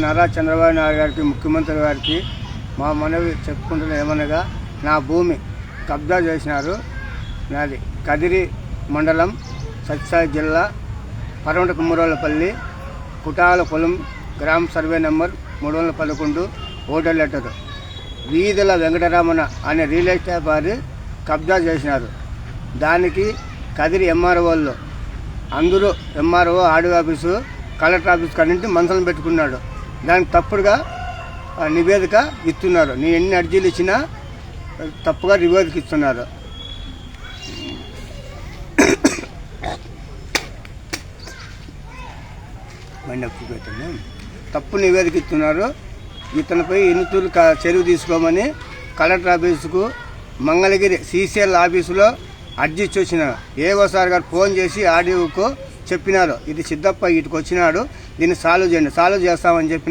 నారా చంద్రబాబు నాయుడు గారికి, ముఖ్యమంత్రి గారికి మా మనవి చెప్పుకుంటున్న ఏమనగా, నా భూమి కబ్జా చేసినారు. నాది కదిరి మండలం, సత్యసాయి జిల్లా, పరమట కుమ్మరోళ్ళపల్లి, కుటాల పొలం, గ్రామ సర్వే నెంబర్ 311, ఓటర్ లెటర్. వీధుల వెంకటరమణ అనే రియల్ ఎస్టేట్ వ్యాపారి కబ్జా చేసినారు. దానికి కదిరి ఎంఆర్ఓళ్ళు అందరూ, MRO, RD office, collector office కానింటి మనుషులను పెట్టుకున్నాడు. దానికి తప్పుడుగా నివేదిక ఇస్తున్నారు. నేను ఎన్ని అర్జీలు ఇచ్చినా తప్పుగా నివేదిక ఇస్తున్నారు. తప్పు నివేదిక ఇస్తున్నారు. ఇతనిపై ఎన్నితూరు చర్య తీసుకోమని కలెక్టర్ ఆఫీసుకు, మంగళగిరి సిసిఎల్ ఆఫీసులో అర్జీ ఇచ్చొచ్చినారు. ఏవో సార్ గారు ఫోన్ చేసి ఆర్డీఓకు చెప్పినారు, ఇది సిద్ధప్ప ఇటుకు వచ్చినాడు, దీన్ని సాల్వ్ చేయండి, సాల్వ్ చేస్తామని చెప్పినారు.